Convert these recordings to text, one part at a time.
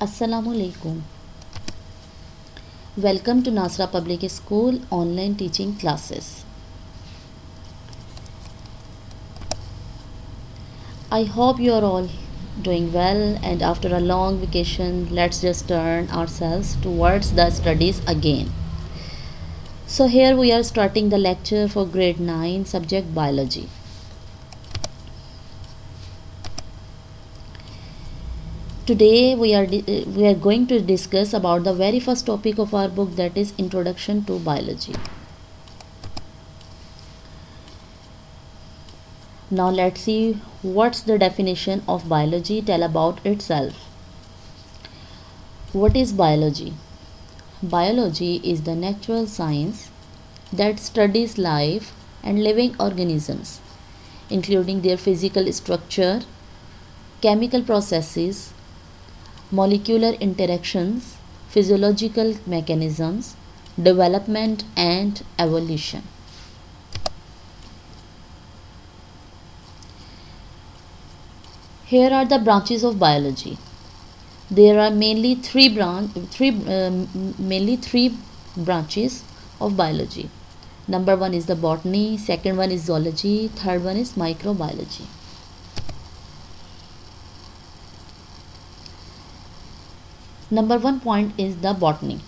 Assalamu alaikum. Welcome to Nasra Public School online teaching classes. I hope you are all doing well, and after a long vacation, let's just turn ourselves towards the studies again. So, here we are starting the lecture for grade 9 subject biology. Today we are going to discuss about the very first topic of our book, that is Introduction to Biology. Now let's see what's the definition of biology tell about itself. What is biology? Biology is the natural science that studies life and living organisms, including their physical structure, chemical processes, molecular interactions, physiological mechanisms, development, and evolution. Here are the branches of biology. There are mainly three branches of biology. Number one is the botany, second one is zoology, third one is microbiology. Number one point is the botany.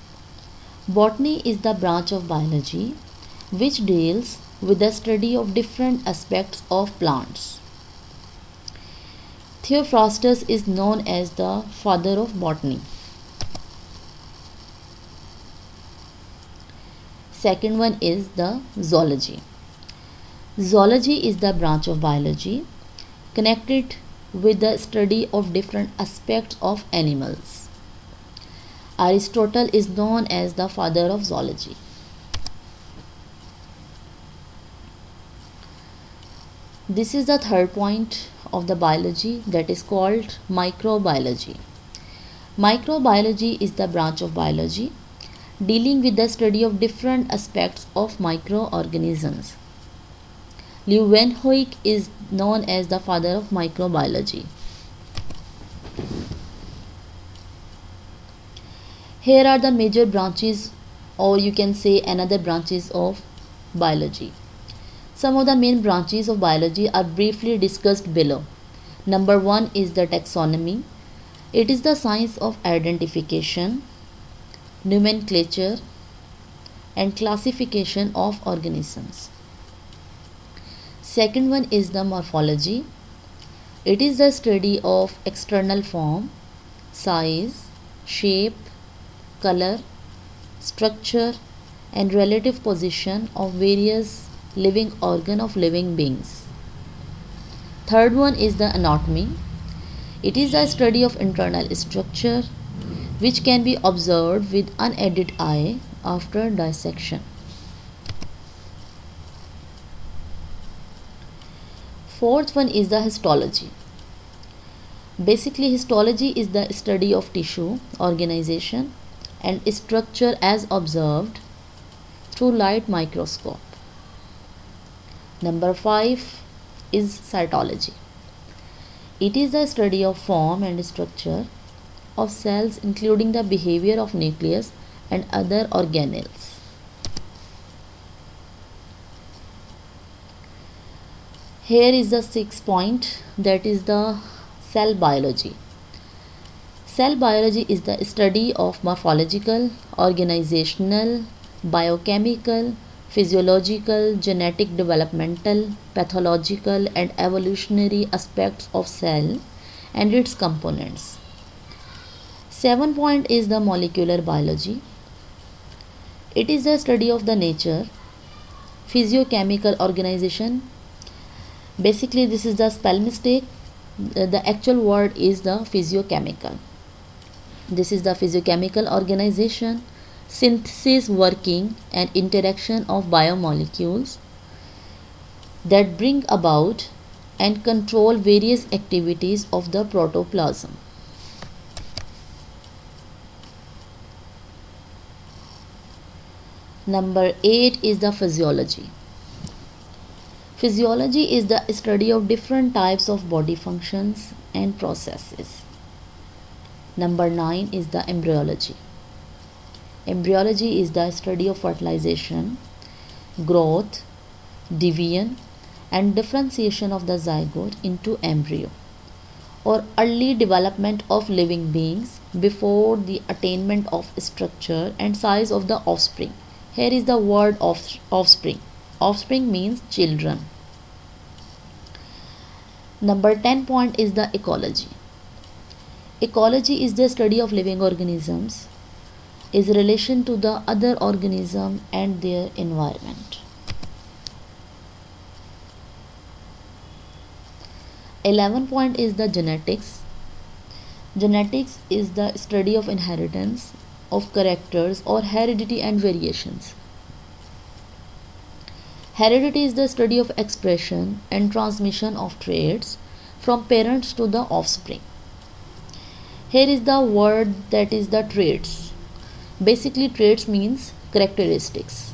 Botany is the branch of biology which deals with the study of different aspects of plants. Theophrastus is known as the father of botany. Second one is the zoology. Zoology is the branch of biology connected with the study of different aspects of animals. Aristotle is known as the father of zoology. This is the third point of the biology, that is called microbiology. Microbiology is the branch of biology dealing with the study of different aspects of microorganisms. Leeuwenhoek is known as the father of microbiology. Here are the major branches, or you can say another branches of biology. Some of the main branches of biology are briefly discussed below. Number one is the taxonomy. It is the science of identification, nomenclature, and classification of organisms. Second one is the morphology. It is the study of external form, size, shape, color, structure, and relative position of various living organ of living beings. Third one is the anatomy. It is the study of internal structure which can be observed with unaided eye after dissection. Fourth one is the histology. Basically, histology is the study of tissue, organization, and structure as observed through light microscope. Number 5 is cytology. It is the study of form and structure of cells, including the behavior of nucleus and other organelles. Here is the sixth point, that is the cell biology. Cell biology is the study of morphological, organizational, biochemical, physiological, genetic, developmental, pathological, and evolutionary aspects of cell and its components. 7 point is the molecular biology. It is the study of the nature, physiochemical organization. Basically, this is the spell mistake. The actual word is the physiochemical. This is the physiochemical organization, synthesis, working, and interaction of biomolecules that bring about and control various activities of the protoplasm. Number 8 is the physiology. Physiology is the study of different types of body functions and processes. Number 9 is the embryology. Embryology is the study of fertilization, growth, division, and differentiation of the zygote into embryo, or early development of living beings before the attainment of structure and size of the offspring. Here is the word of offspring. Offspring means children. Number 10 point is the ecology. Ecology is the study of living organisms, is relation to the other organism and their environment. 11 point is the genetics. Genetics is the study of inheritance of characters or heredity and variations. Heredity is the study of expression and transmission of traits from parents to the offspring. Here is the word that is the traits. Basically, traits means characteristics.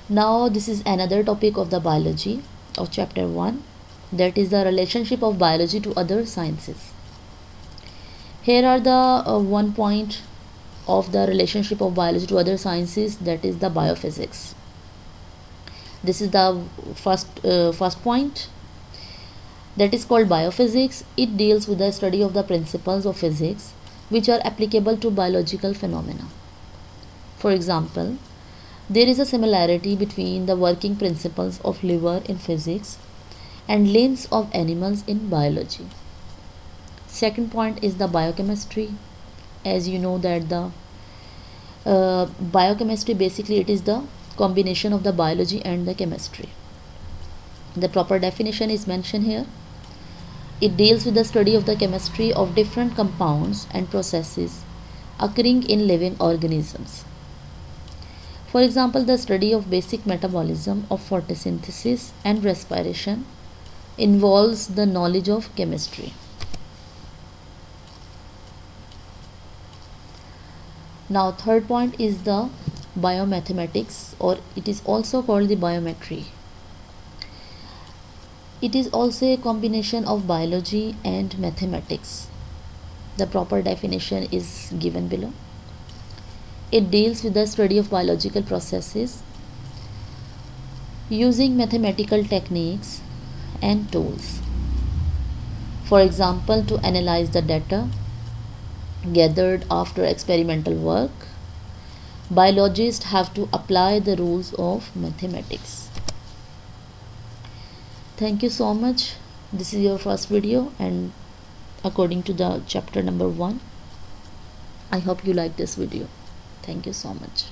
Now this is another topic of the biology of chapter 1, that is the relationship of biology to other sciences. Here are the one point of the relationship of biology to other sciences, that is the biophysics. This is the first point, that is called biophysics. It deals with the study of the principles of physics which are applicable to biological phenomena. For example, there is a similarity between the working principles of liver in physics and limbs of animals in biology. Second point is the biochemistry. As you know that the biochemistry, basically it is the combination of the biology and the chemistry. The proper definition is mentioned here. It deals with the study of the chemistry of different compounds and processes occurring in living organisms. For example, the study of basic metabolism of photosynthesis and respiration involves the knowledge of chemistry. Now, third point is the biomathematics, or it is also called the biometry. It is also a combination of biology and mathematics. The proper definition is given below. It deals with the study of biological processes using mathematical techniques and tools. For example, to analyze the data gathered after experimental work, biologists have to apply the rules of mathematics. Thank you so much. This is your first video, and according to the chapter number 1. I hope you like this video. Thank you so much.